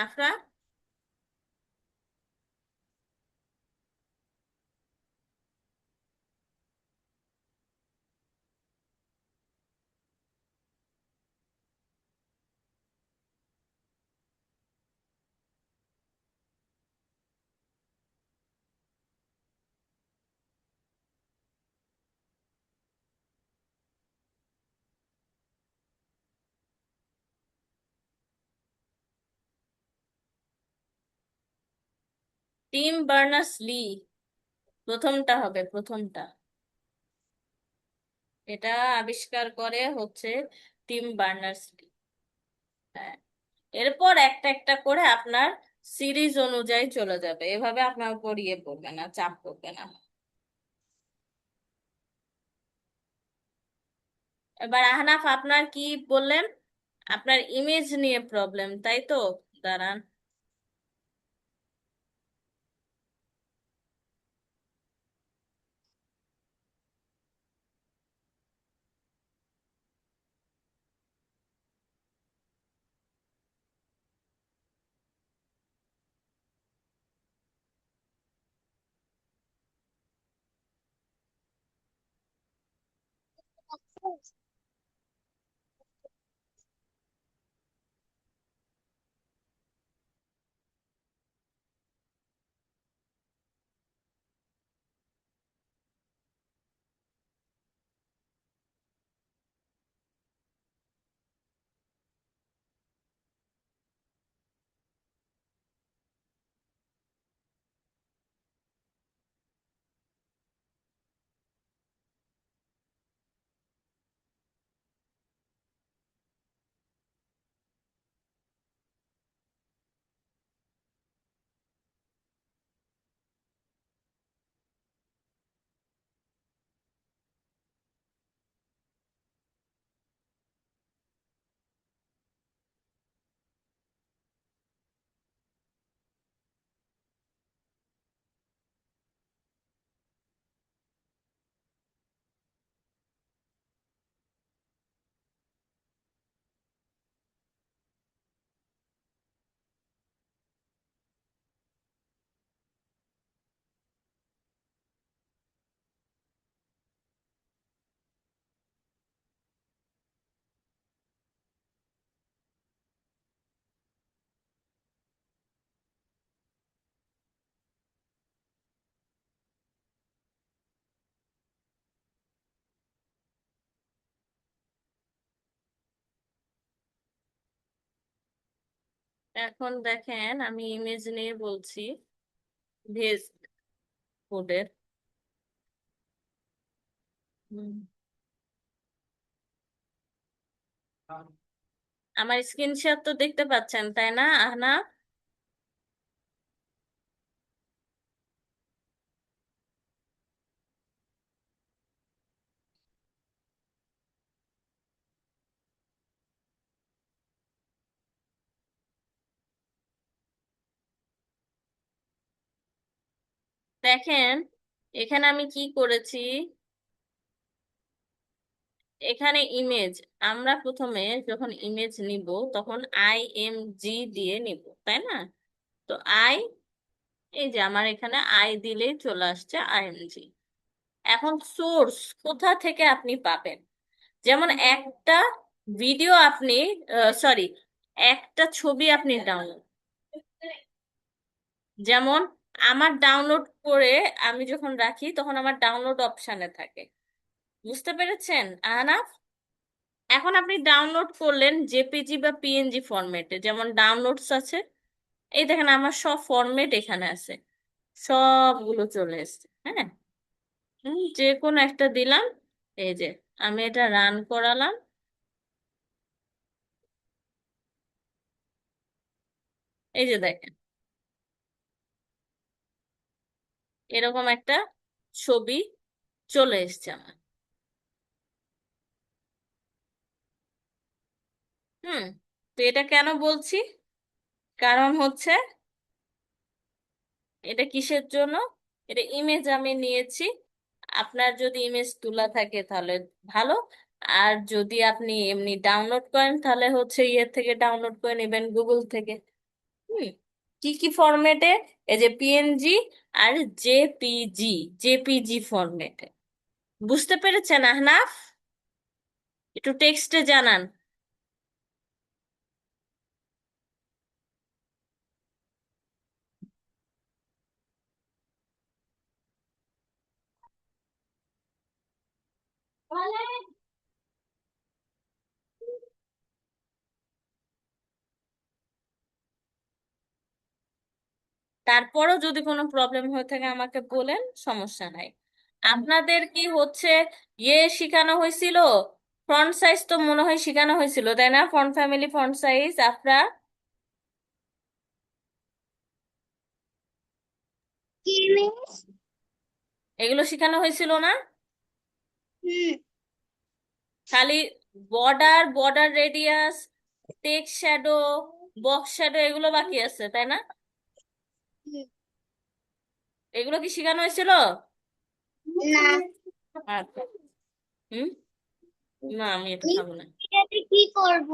Afra, Tim Berners Lee. প্রথমটা হবে, প্রথমটা। এটা আবিষ্কার করে হচ্ছে টিম বার্নার্স লি। হ্যাঁ, এরপর একটা একটা করে আপনার সিরিজ অনুযায়ী চলে যাবে, এভাবে আপনার উপর ইয়ে পড়বে না, চাপ পড়বে না। এবার আহনাফ, আপনার কি বললেন? আপনার ইমেজ নিয়ে প্রবলেম, তাই তো? দাঁড়ান। এখন দেখেন, আমি ইমেজ নিয়ে বলছি। ভেজ ফুডের। আমার স্ক্রিনশট তো দেখতে পাচ্ছেন, তাই না আহনাফ? দেখেন, এখানে আমি কি করেছি। এখানে ইমেজ, আমরা প্রথমে যখন ইমেজ নিব তখন IMG দিয়ে নিব, তাই না? তো আই, এই যে আমার এখানে আই দিলেই চলে আসছে IMG। এখন সোর্স কোথা থেকে আপনি পাবেন? যেমন একটা ভিডিও আপনি, সরি, একটা ছবি আপনি ডাউনলোড, যেমন আমার ডাউনলোড করে আমি যখন রাখি তখন আমার ডাউনলোড অপশানে থাকে। বুঝতে পেরেছেন আহনাফ? এখন আপনি ডাউনলোড করলেন জেপিজি বা PNG ফরম্যাটে, যেমন ডাউনলোডস আছে। এই দেখেন, আমার সব ফরম্যাট এখানে আছে, সবগুলো চলে এসেছে। হ্যাঁ, যে কোনো একটা দিলাম। এই যে আমি এটা রান করালাম। এই যে দেখেন, এরকম একটা ছবি চলে এসেছে আমার। হুম। তো এটা কেন বলছি? কারণ হচ্ছে, এটা কিসের জন্য? এটা ইমেজ আমি নিয়েছি। আপনার যদি ইমেজ তোলা থাকে তাহলে ভালো। আর যদি আপনি এমনি ডাউনলোড করেন তাহলে হচ্ছে ইয়ে থেকে ডাউনলোড করে নেবেন, গুগল থেকে। হুম, কি কি ফরম্যাটে? এই যে পিএনজি আর জেপিজি, জেপিজি ফরম্যাটে। বুঝতে পেরেছেন আহনাফ? একটু টেক্সটে জানান। তারপরও যদি কোনো প্রবলেম হয়ে থাকে আমাকে বলেন, সমস্যা নাই। আপনাদের কি হচ্ছে শেখানো হয়েছিল? ফ্রন্ট সাইজ তো মনে হয় শেখানো হয়েছিল, তাই না? ফন্ট ফ্যামিলি, ফন্ট সাইজ, আপনার এগুলো শেখানো হয়েছিল না? খালি border, border radius, text shadow, box shadow এগুলো বাকি আছে, তাই না? এগুলো কি শেখানো হয়েছিল? না। আচ্ছা। হুম। না, আমি এটা খাবো না। এটাতে কি করব?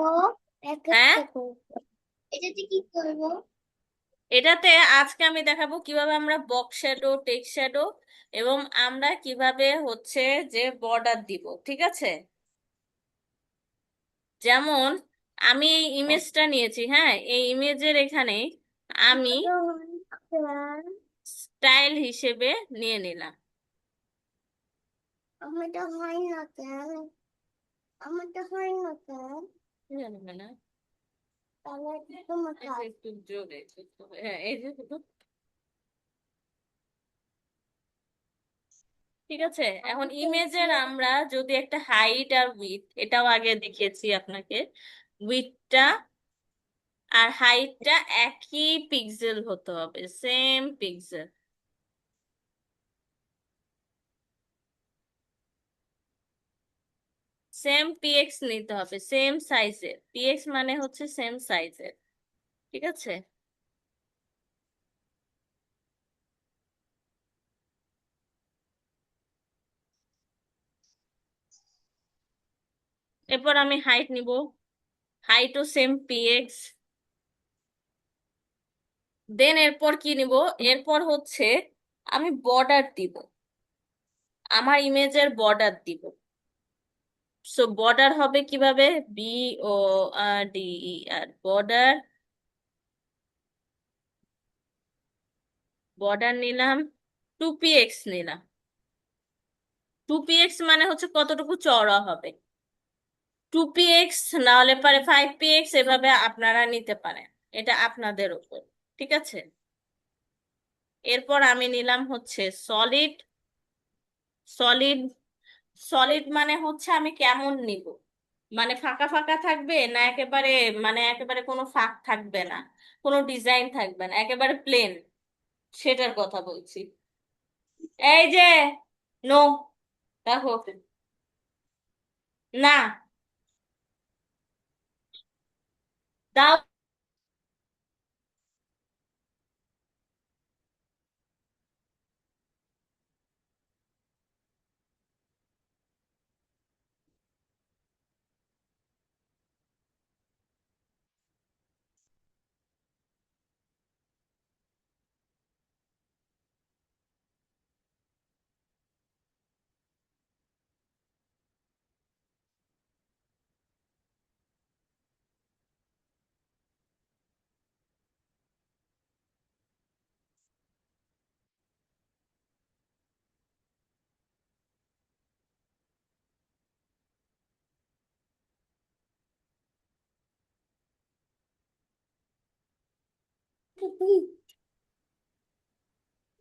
এক হ্যাঁ, একটা করব। এটাতে কি করব? এটাতে আজকে আমি দেখাবো কিভাবে আমরা বক্স শ্যাডো, টেক্সট শ্যাডো এবং আমরা কিভাবে হচ্ছে যে বর্ডার দিব, ঠিক আছে? যেমন আমি এই ইমেজটা নিয়েছি, হ্যাঁ, এই ইমেজের এখানে আমি স্টাইল হিসেবে নিয়ে নিলাম। আমারটা হয় না কেন? আমারটা হয় না কেন? কি জানি না। তাহলে তোমার এই যে কাজ। একটু জোরে করতে হবে। হ্যাঁ, এই যে একটু। ঠিক আছে, এখন ইমেজের আমরা যদি একটা হাইট আর উইথ, এটাও আগে দেখিয়েছি আপনাকে, উইথটা আর হাইটটা একই পিক্সেল হতে হবে, সেম পিক্সেল। সেম পিএক্স নিতে হবে, সেম সাইজের। পিএক্স মানে হচ্ছে সেম সাইজের, ঠিক আছে? এরপর আমি হাইট নিব, হাইটও সেম পিএক্স। দেন এরপর কি নিব? এরপর হচ্ছে আমি বর্ডার দিব, আমার ইমেজের বর্ডার দিব। সো বর্ডার হবে কিভাবে? BORDER, border. বর্ডার নিলাম, 2px নিলাম। 2px মানে হচ্ছে কতটুকু চওড়া হবে। 2px না হলে পারে 5px, এভাবে আপনারা নিতে পারেন, এটা আপনাদের উপর, ঠিক আছে? এরপর আমি নিলাম হচ্ছে সলিড। সলিড, সলিড মানে হচ্ছে আমি কেমন নিব, মানে ফাঁকা ফাঁকা থাকবে না একেবারে, মানে একেবারে কোনো ফাঁক থাকবে না, কোনো ডিজাইন থাকবে না, একেবারে প্লেন, সেটার কথা বলছি। এই যে, নো, দেখো, না, দাও।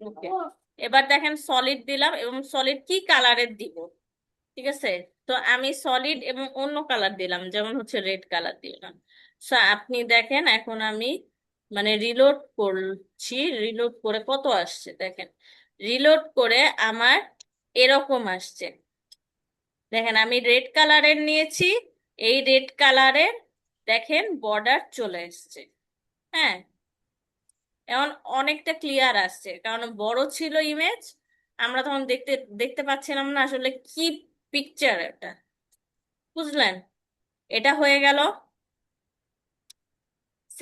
ওকে, এবার দেখেন সলিড দিলাম এবং সলিড কি কালারের দিব, ঠিক আছে? তো আমি সলিড এবং অন্য কালার দিলাম, যেমন হচ্ছে রেড কালার দিলাম। So, আপনি দেখেন এখন আমি মানে রিলোড করছি, রিলোড করে কত আসছে দেখেন। রিলোড করে আমার এরকম আসছে, দেখেন আমি রেড কালারের নিয়েছি, এই রেড কালারের দেখেন বর্ডার চলে এসছে। হ্যাঁ, এখন অনেকটা ক্লিয়ার আসছে, কারণ বড় ছিল ইমেজ, আমরা তখন দেখতে দেখতে পাচ্ছিলাম না আসলে কি পিকচার এটা, বুঝলেন? এটা হয়ে গেল।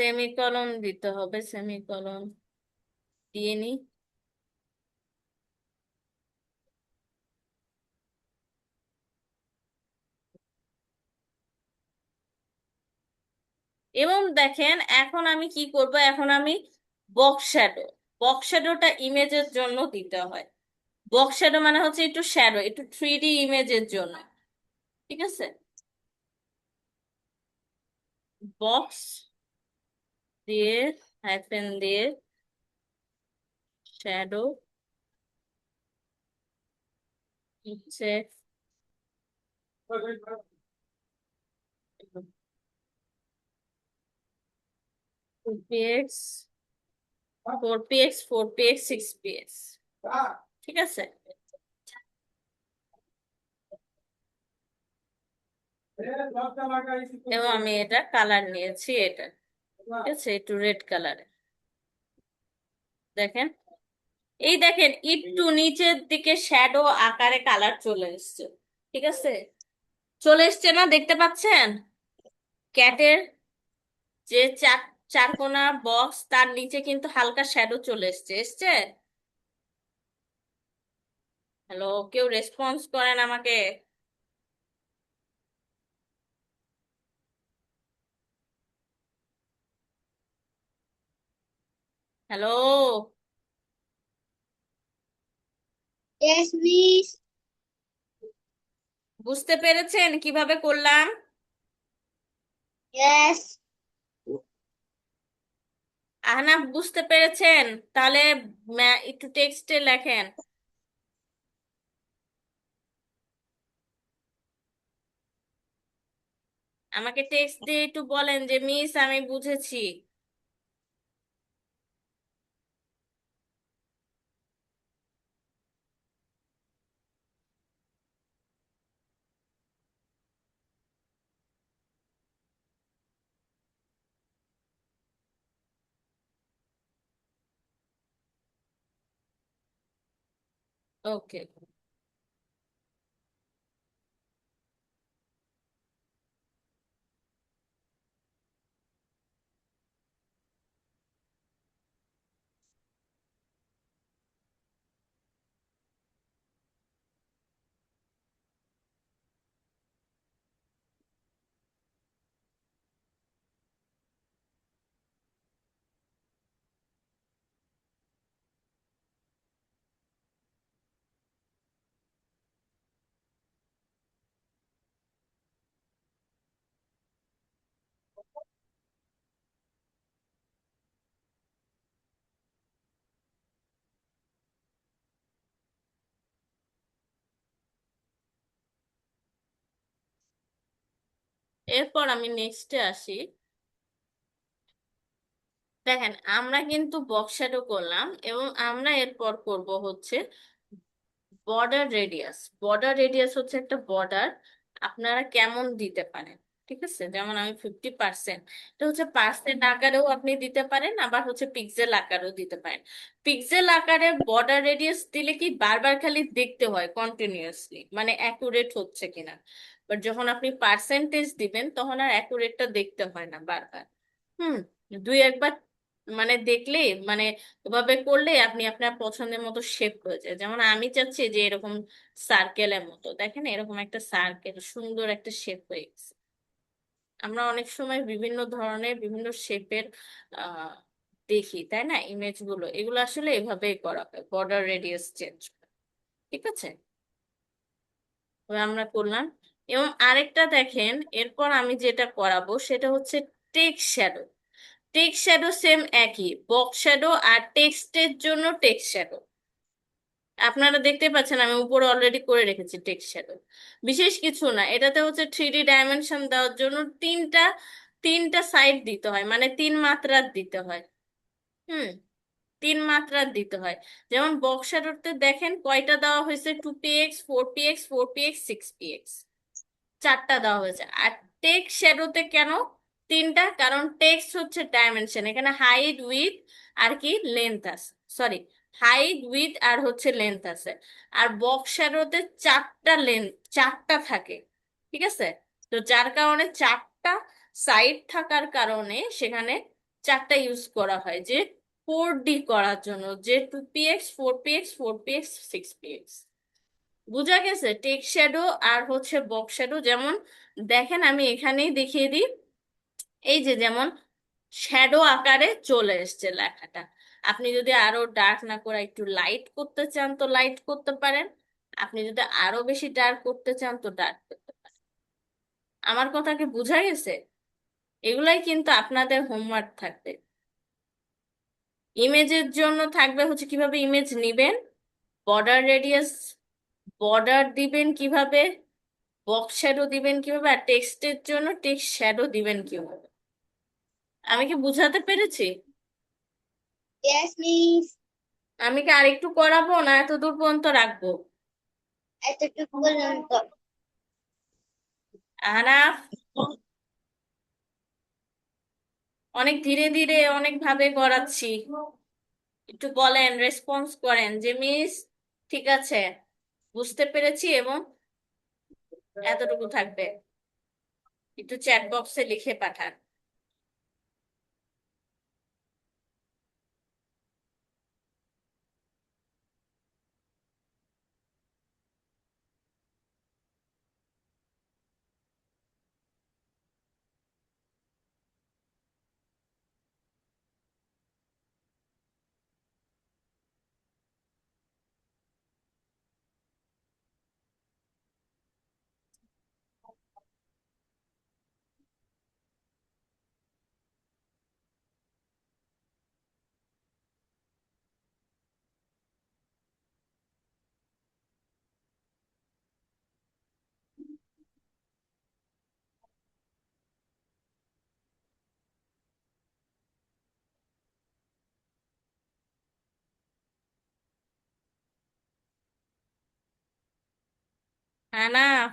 সেমিকলন দিতে হবে, সেমিকলন দিয়ে নি। এবং দেখেন এখন আমি কি করব, এখন আমি বক্স শ্যাডো, বক্স শ্যাডোটা ইমেজের জন্য দিতে হয়। বক্স শ্যাডো মানে হচ্ছে একটু শ্যাডো, একটু 3D ইমেজের জন্য। ঠিক আছে, বক্স দিয়ে, হাইফেন দিয়ে, শ্যাডো হচ্ছে 2px, 4px, 4px, 6px। ঠিক আছে, এবং আমি এটা কালার নিয়েছি, এটা ঠিক আছে একটু রেড কালারে। দেখেন, এই দেখেন একটু নিচের দিকে শ্যাডো আকারে কালার চলে এসছে। ঠিক আছে, চলে এসছে না, দেখতে পাচ্ছেন? ক্যাটের যে চারকোনা বক্স, তার নিচে কিন্তু হালকা শ্যাডো চলে এসছে, এসছে? হ্যালো, কেউ রেসপন্স করেন আমাকে? Hello, Yes, miss. বুঝতে পেরেছেন কিভাবে করলাম? Yes. আহনাফ বুঝতে পেরেছেন? তাহলে একটু টেক্সটে লেখেন। আমাকে টেক্সট দিয়ে একটু বলেন যে মিস আমি বুঝেছি। ওকে, এরপর আমি নেক্সটে আসি। দেখেন আমরা কিন্তু বক্স শ্যাডো করলাম, এবং আমরা এরপর করব হচ্ছে বর্ডার রেডিয়াস। বর্ডার রেডিয়াস হচ্ছে একটা বর্ডার আপনারা কেমন দিতে পারেন। ঠিক আছে, যেমন আমি 50%, এটা হচ্ছে পার্সেন্ট আকারেও আপনি দিতে পারেন, আবার হচ্ছে পিক্সেল আকারেও দিতে পারেন। পিক্সেল আকারে বর্ডার রেডিয়াস দিলে কি বারবার খালি দেখতে হয় কন্টিনিউয়াসলি, মানে অ্যাকুরেট হচ্ছে কিনা। বাট যখন আপনি পার্সেন্টেজ দিবেন তখন আর অ্যাকুরেটটা দেখতে হয় না বারবার। হুম, দুই একবার মানে দেখলে, মানে ওভাবে করলে আপনি আপনার পছন্দের মতো শেপ হয়ে যায়। যেমন আমি চাচ্ছি যে এরকম সার্কেলের মতো, দেখেন এরকম একটা সার্কেল, সুন্দর একটা শেপ হয়ে গেছে। আমরা অনেক সময় বিভিন্ন ধরনের বিভিন্ন শেপের আহ দেখি, তাই না? ইমেজ গুলো, এগুলো আসলে এভাবেই করা হয়, বর্ডার রেডিয়াস চেঞ্জ। ঠিক আছে, এবার আমরা করলাম। এবং আরেকটা দেখেন, এরপর আমি যেটা করাবো সেটা হচ্ছে text shadow. Text shadow same একই, বক্স শ্যাডো আর টেক্সটের জন্য টেক্সট শ্যাডো। আপনারা দেখতে পাচ্ছেন আমি উপরে অলরেডি করে রেখেছি টেক্সট শ্যাডো। বিশেষ কিছু না, এটাতে হচ্ছে 3D ডাইমেনশন দেওয়ার জন্য তিনটা তিনটা সাইড দিতে হয়, মানে 3 মাত্রার দিতে হয়। হুম, 3 মাত্রার দিতে হয়। যেমন বক্স শ্যাডোতে দেখেন কয়টা দেওয়া হয়েছে, 2px, 4px, 4px, 6px, 4টা দেওয়া হয়েছে। আর টেক্সট শ্যাডোতে কেন 3টা? কারণ টেক্সট হচ্ছে ডাইমেনশন, এখানে হাইট উইথ আর কি লেন্থ আছে, সরি, হাইট উইথ আর হচ্ছে লেন্থ আছে। আর বক্স শ্যাডোতে 4টা লেন্থ, 4টা থাকে। ঠিক আছে, তো যার কারণে 4টা সাইড থাকার কারণে সেখানে চারটা ইউজ করা হয়, যে 4D করার জন্য, যে 2px, 4px, 4px, 6px। বুঝা গেছে? টেক্সট শ্যাডো আর হচ্ছে বক্স শ্যাডো। যেমন দেখেন, আমি এখানেই দেখিয়ে দিই। এই যে যেমন শ্যাডো আকারে চলে এসেছে লেখাটা। আপনি যদি আরো ডার্ক না করে একটু লাইট করতে চান তো লাইট করতে পারেন, আপনি যদি আরো বেশি ডার্ক করতে চান তো ডার্ক করতে পারেন। আমার কথা কি বোঝা গেছে? এগুলাই কিন্তু আপনাদের হোমওয়ার্ক থাকবে। ইমেজের জন্য থাকবে হচ্ছে কিভাবে ইমেজ নিবেন, বর্ডার রেডিয়াস, বর্ডার দিবেন কিভাবে, বক্স শ্যাডো দিবেন কিভাবে, আর টেক্সটের জন্য টেক্সট শ্যাডো দিবেন কিভাবে। আমি কি বুঝাতে পেরেছি? Yes, miss. আমি কি আরেকটু করাবো না এত দূর পর্যন্ত রাখবো? এতটুকু পর্যন্ত। আহনাফ, অনেক ধীরে ধীরে অনেক ভাবে করাচ্ছি, একটু বলেন, রেসপন্স করেন যে মিস ঠিক আছে, বুঝতে পেরেছি, এবং এতটুকু থাকবে। একটু চ্যাট বক্সে লিখে পাঠান। আহনাফ,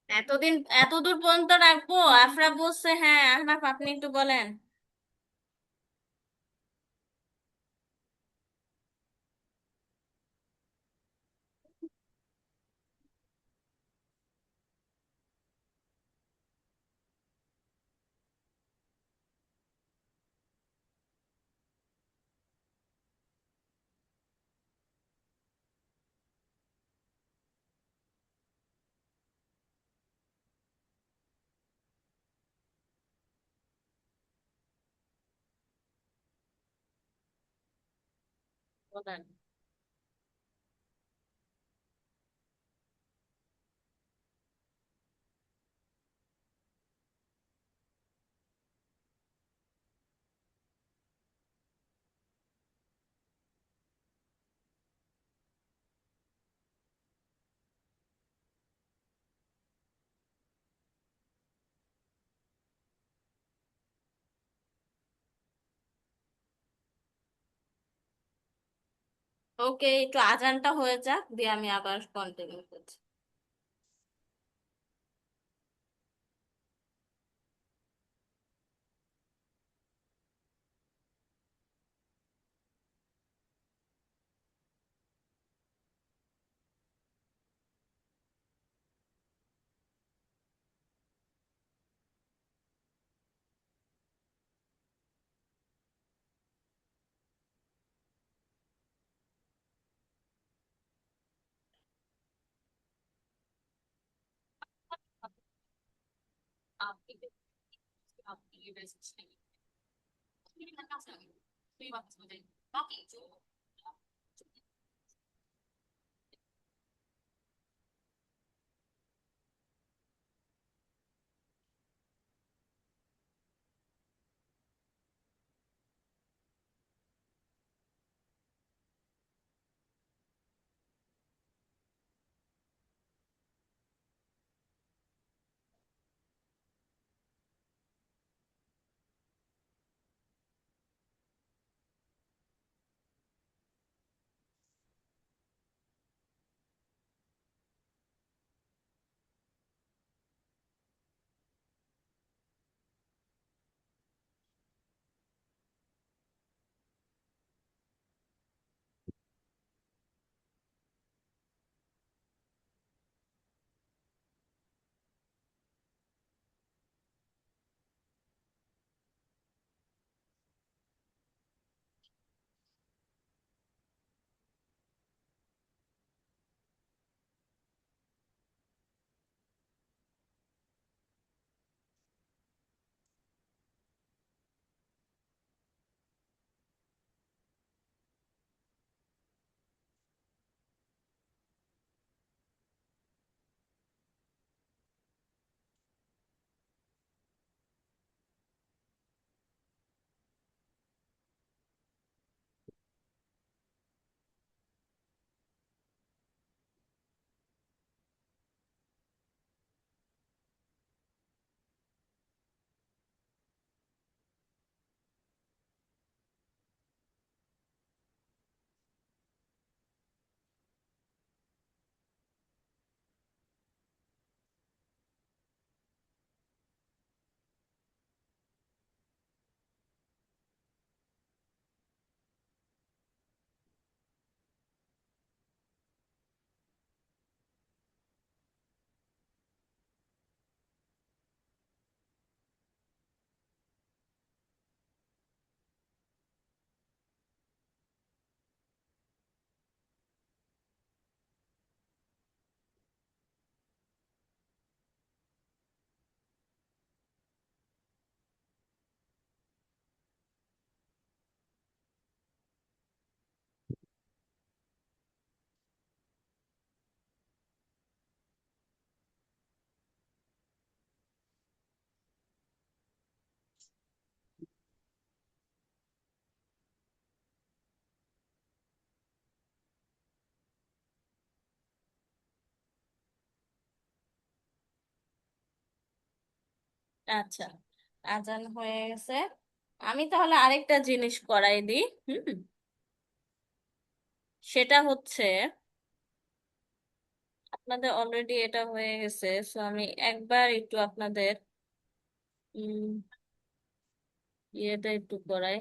এতদিন এত দূর পর্যন্ত রাখবো? আফরা বলছে হ্যাঁ। আহনাফ, আপনি একটু বলেন। বলেন। ওকে, একটু আজানটা হয়ে যাক, দিয়ে আমি আবার কন্টিনিউ করছি। আচ্ছা, আজান হয়ে গেছে। আমি তাহলে আরেকটা জিনিস করাই দিই। হুম, সেটা হচ্ছে আপনাদের অলরেডি এটা হয়ে গেছে, সো আমি একবার একটু আপনাদের উম, ইয়েটা একটু করাই,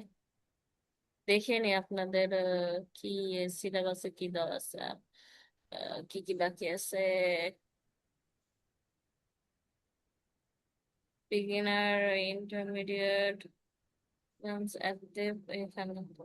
দেখে নি আপনাদের কি সিলেবাসে কি দেওয়া আছে, কি কি বাকি আছে। বিগিনার, ইন্টারমিডিয়েট, অ্যাক্টিভ, এখানে তো।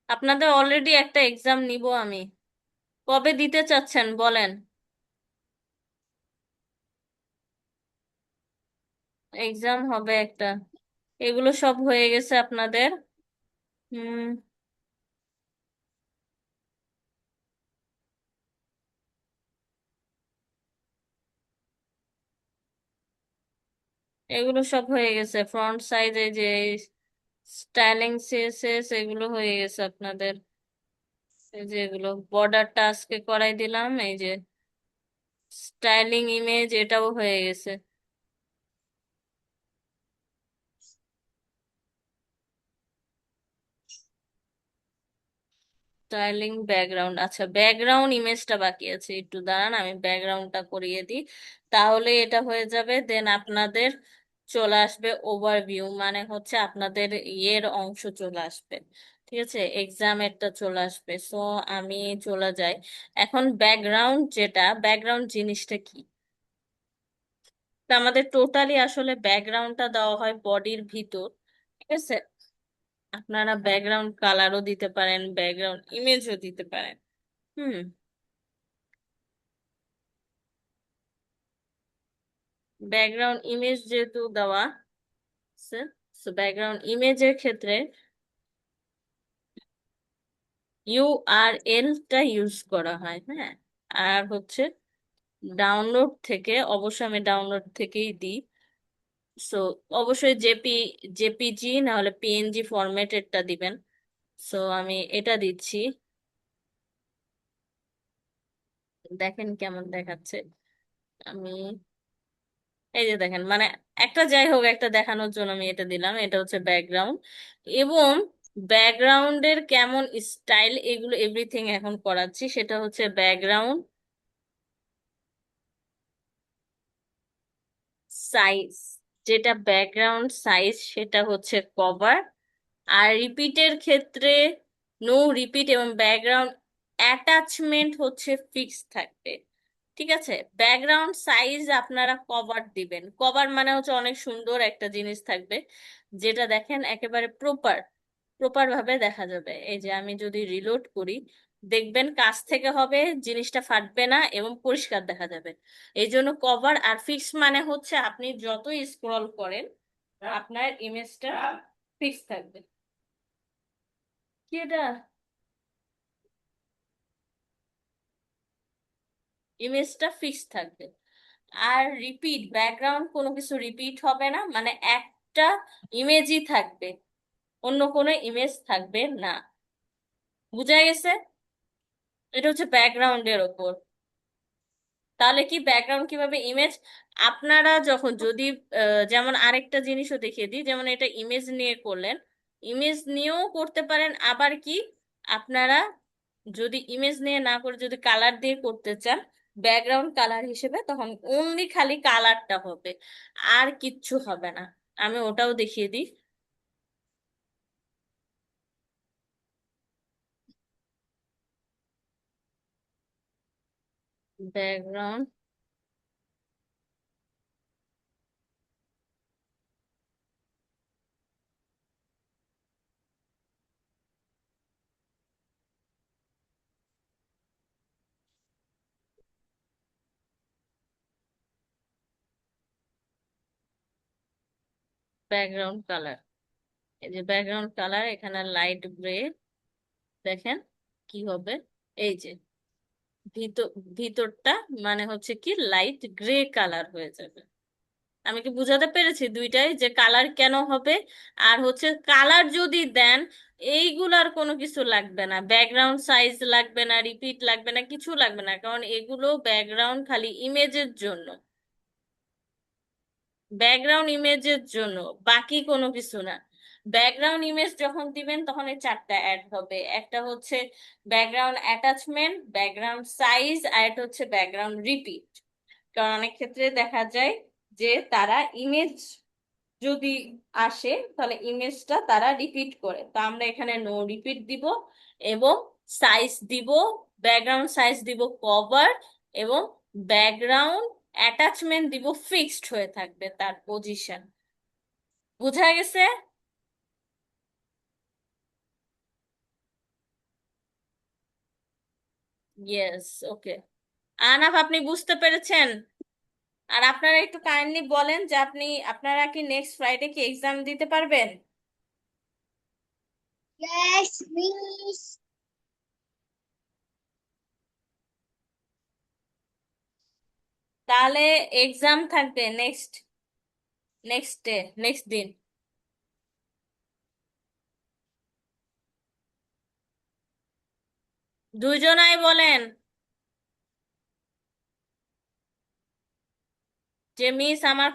আপনাদের অলরেডি একটা এক্সাম নিব আমি, কবে দিতে চাচ্ছেন বলেন। এক্সাম হবে একটা, এগুলো সব হয়ে গেছে আপনাদের। হুম, এগুলো সব হয়ে গেছে, ফ্রন্ট সাইজে যে স্টাইলিং সিএসএস এগুলো হয়ে গেছে আপনাদের। এই যে এগুলো বর্ডারটা আজকে করাই দিলাম, এই যে স্টাইলিং ইমেজ এটাও হয়ে গেছে। স্টাইলিং ব্যাকগ্রাউন্ড, আচ্ছা ব্যাকগ্রাউন্ড ইমেজটা বাকি আছে, একটু দাঁড়ান আমি ব্যাকগ্রাউন্ডটা করিয়ে দিই, তাহলে এটা হয়ে যাবে। দেন আপনাদের চলে আসবে ওভারভিউ, মানে হচ্ছে আপনাদের ইয়ের অংশ চলে আসবে। ঠিক আছে, এক্সামেরটা চলে আসবে। সো আমি চলে যাই। এখন ব্যাকগ্রাউন্ড, যেটা ব্যাকগ্রাউন্ড জিনিসটা কি? তা আমাদের টোটালি আসলে ব্যাকগ্রাউন্ডটা দেওয়া হয় বডির ভিতর। ঠিক আছে, আপনারা ব্যাকগ্রাউন্ড কালারও দিতে পারেন, ব্যাকগ্রাউন্ড ইমেজও দিতে পারেন। হুম। ব্যাকগ্রাউন্ড ইমেজ যেহেতু দেওয়া আছে, সো ব্যাকগ্রাউন্ড ইমেজের ক্ষেত্রে ইউআরএল টা ইউজ করা হয়। হ্যাঁ, আর হচ্ছে ডাউনলোড থেকে, অবশ্যই আমি ডাউনলোড থেকেই দিই। সো অবশ্যই জেপিজি না হলে পিএনজি ফরম্যাটেরটা দিবেন। সো আমি এটা দিচ্ছি, দেখেন কেমন দেখাচ্ছে। আমি এই যে দেখেন, মানে একটা যাই হোক, একটা দেখানোর জন্য আমি এটা দিলাম। এটা হচ্ছে ব্যাকগ্রাউন্ড। এবং ব্যাকগ্রাউন্ডের কেমন স্টাইল, এগুলো এভরিথিং এখন করাচ্ছি। সেটা হচ্ছে ব্যাকগ্রাউন্ড সাইজ, যেটা ব্যাকগ্রাউন্ড সাইজ সেটা হচ্ছে কভার। আর রিপিটের ক্ষেত্রে নো রিপিট, এবং ব্যাকগ্রাউন্ড অ্যাটাচমেন্ট হচ্ছে ফিক্স থাকবে। ঠিক আছে, ব্যাকগ্রাউন্ড সাইজ আপনারা কভার দিবেন। কভার মানে হচ্ছে অনেক সুন্দর একটা জিনিস থাকবে, যেটা দেখেন একেবারে প্রপার প্রপার ভাবে দেখা যাবে। এই যে আমি যদি রিলোড করি, দেখবেন কাছ থেকে হবে, জিনিসটা ফাটবে না এবং পরিষ্কার দেখা যাবে। এই জন্য কভার। আর ফিক্স মানে হচ্ছে আপনি যতই স্ক্রল করেন, আপনার ইমেজটা ফিক্স থাকবে। কি এটা? ইমেজটা ফিক্স থাকবে। আর রিপিট, ব্যাকগ্রাউন্ড কোনো কিছু রিপিট হবে না, মানে একটা ইমেজই থাকবে, অন্য কোনো ইমেজ থাকবে না। বুঝা গেছে? এটা হচ্ছে ব্যাকগ্রাউন্ডের ওপর। তাহলে কি ব্যাকগ্রাউন্ড কিভাবে ইমেজ, আপনারা যখন যদি যেমন আরেকটা জিনিসও দেখিয়ে দিই, যেমন এটা ইমেজ নিয়ে করলেন, ইমেজ নিয়েও করতে পারেন। আবার কি, আপনারা যদি ইমেজ নিয়ে না করে যদি কালার দিয়ে করতে চান, ব্যাকগ্রাউন্ড কালার হিসেবে তখন অনলি খালি কালারটা হবে, আর কিচ্ছু হবে না। আমি ওটাও দেখিয়ে দিই। ব্যাকগ্রাউন্ড, ব্যাকগ্রাউন্ড কালার, এই যে ব্যাকগ্রাউন্ড কালার, এখানে লাইট গ্রে, দেখেন কি হবে। এই যে ভিতর, ভিতরটা মানে হচ্ছে কি লাইট গ্রে কালার হয়ে যাবে। আমি কি বুঝাতে পেরেছি দুইটাই যে কালার কেন হবে? আর হচ্ছে কালার যদি দেন, এইগুলার কোনো কিছু লাগবে না, ব্যাকগ্রাউন্ড সাইজ লাগবে না, রিপিট লাগবে না, কিছু লাগবে না, কারণ এগুলো ব্যাকগ্রাউন্ড খালি ইমেজের জন্য, ব্যাকগ্রাউন্ড ইমেজের জন্য, বাকি কোনো কিছু না। ব্যাকগ্রাউন্ড ইমেজ যখন দিবেন তখন এই চারটা অ্যাড হবে। একটা হচ্ছে ব্যাকগ্রাউন্ড অ্যাটাচমেন্ট, ব্যাকগ্রাউন্ড সাইজ, আর একটা হচ্ছে ব্যাকগ্রাউন্ড রিপিট। কারণ অনেক ক্ষেত্রে দেখা যায় যে তারা ইমেজ যদি আসে, তাহলে ইমেজটা তারা রিপিট করে। তো আমরা এখানে নো রিপিট দিব, এবং সাইজ দিব, ব্যাকগ্রাউন্ড সাইজ দিব কভার, এবং ব্যাকগ্রাউন্ড অ্যাটাচমেন্ট দিব ফিক্সড হয়ে থাকবে তার পজিশন। বুঝা গেছে? ইয়েস, ওকে। আনাফ, আপনি বুঝতে পেরেছেন? আর আপনারা একটু কাইন্ডলি বলেন যে আপনারা কি নেক্সট ফ্রাইডে কি এক্সাম দিতে পারবেন? Yes, please. তাহলে এক্সাম থাকবে নেক্সট নেক্সট ডে, নেক্সট দিন। দুইজনাই বলেন যে মিস আমার